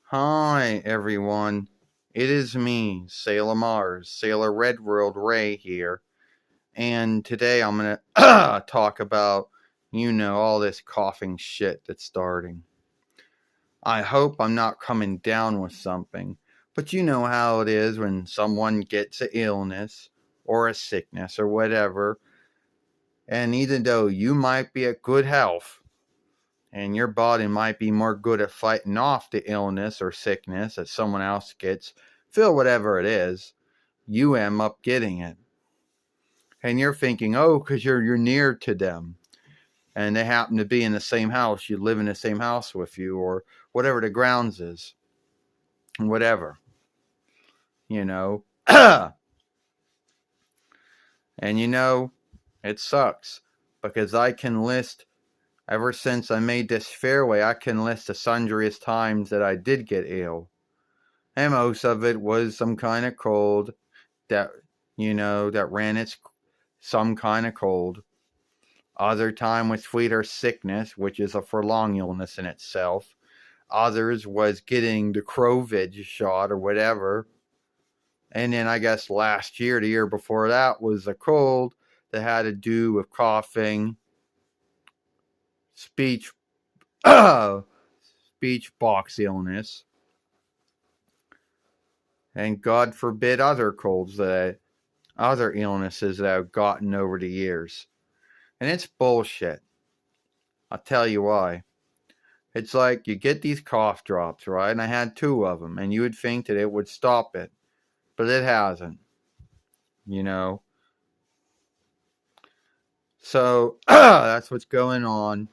Hi, everyone. It is me, Sailor Mars, Sailor Red World Ray here. And today I'm going to talk about, all this coughing shit that's starting. I hope I'm not coming down with something, but you know how it is when someone gets an illness or a sickness or whatever. And even though you might be at good health, and your body might be more good at fighting off the illness or sickness that someone else gets, feel whatever it is, you end up getting it. And you're thinking, oh, because you're near to them, and they happen to be in the same house, you live in the same house with you, or whatever the grounds is, whatever, you know. And it sucks because I can list, ever since I made this fairway, I can list the sundriest times that I did get ill. And most of it was some kind of cold that ran its some kind of cold. Other time was sweeter sickness, which is a prolonged illness in itself. Others was getting the COVID shot or whatever. And then I guess last year, the year before that, was a cold that had to do with coughing, speech, speech box illness, and God forbid other illnesses that I've gotten over the years. And it's bullshit. I'll tell you why. It's like you get these cough drops, right? And I had two of them, and you would think that it would stop it, but it hasn't, you know? So that's what's going on,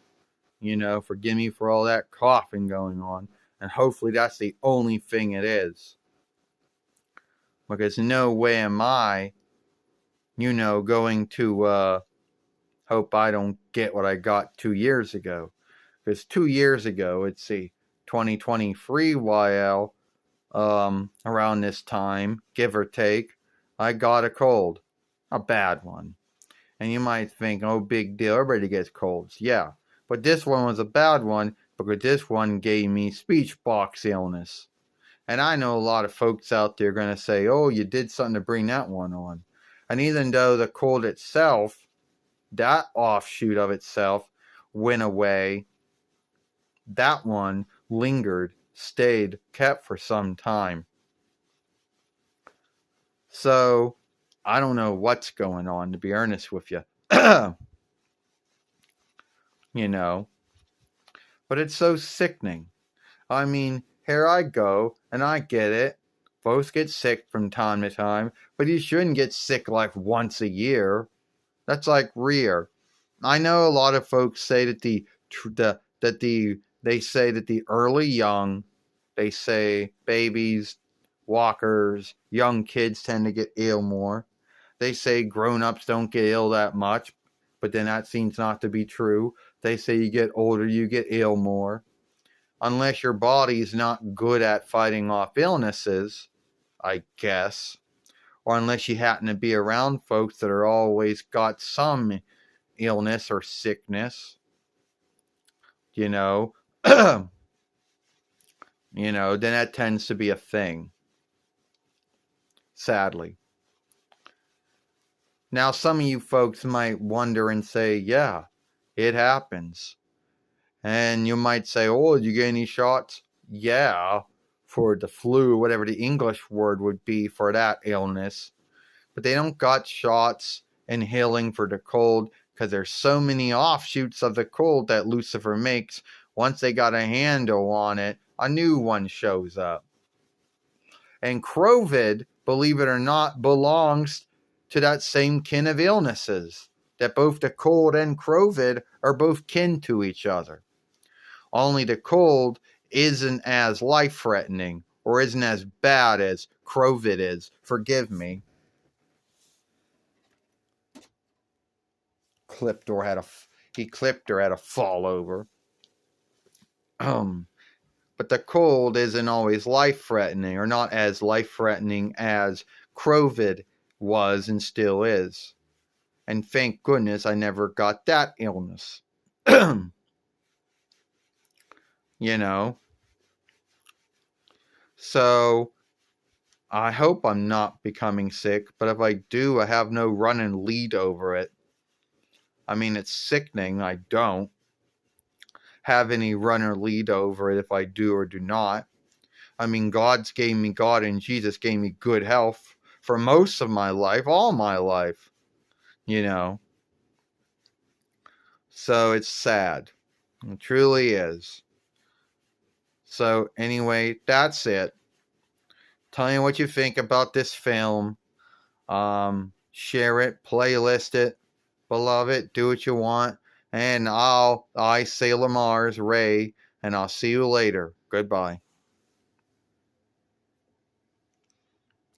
Forgive me for all that coughing going on. And hopefully that's the only thing it is. Because no way am I, going to hope I don't get what I got 2 years ago. Because 2 years ago, let's see, 2023 YL, around this time, give or take, I got a cold. A bad one. And you might think, oh, big deal, everybody gets colds. Yeah. But this one was a bad one because this one gave me speech box illness. And I know a lot of folks out there are going to say, oh, you did something to bring that one on. And even though the cold itself, that offshoot of itself, went away, that one lingered, stayed, kept for some time. So, I don't know what's going on, to be honest with you. But it's so sickening. I mean, here I go, and I get it. Folks get sick from time to time, but you shouldn't get sick like once a year. That's like rare. I know a lot of folks say that they say that the early young, they say babies, walkers, young kids tend to get ill more. They say grown-ups don't get ill that much, but then that seems not to be true. They say you get older, you get ill more. Unless your body's not good at fighting off illnesses, I guess. Or unless you happen to be around folks that are always got some illness or sickness, you know, then that tends to be a thing. Sadly. Now, some of you folks might wonder and say, yeah, it happens. And you might say, oh, did you get any shots? Yeah, for the flu, whatever the English word would be for that illness. But they don't got shots and healing for the cold because there's so many offshoots of the cold that Lucifer makes. Once they got a handle on it, a new one shows up. And COVID, believe it or not, belongs to that same kin of illnesses. That both the cold and COVID are both kin to each other. Only the cold isn't as life-threatening or isn't as bad as COVID is. Forgive me. He clipped her had a fall over. But the cold isn't always life-threatening, or not as life-threatening as COVID was and still is. And thank goodness I never got that illness. you know. So I hope I'm not becoming sick, but if I do, I have no running lead over it. I mean, it's sickening. I don't have any runner lead over it if I do or do not. I mean, God and Jesus gave me good health for most of my life, all my life, you know. So it's sad. It truly is. So anyway, that's it. Tell me what you think about this film. Share it, playlist it, beloved it, do what you want. And I, Sailor Mars, Ray, and I'll see you later. Goodbye.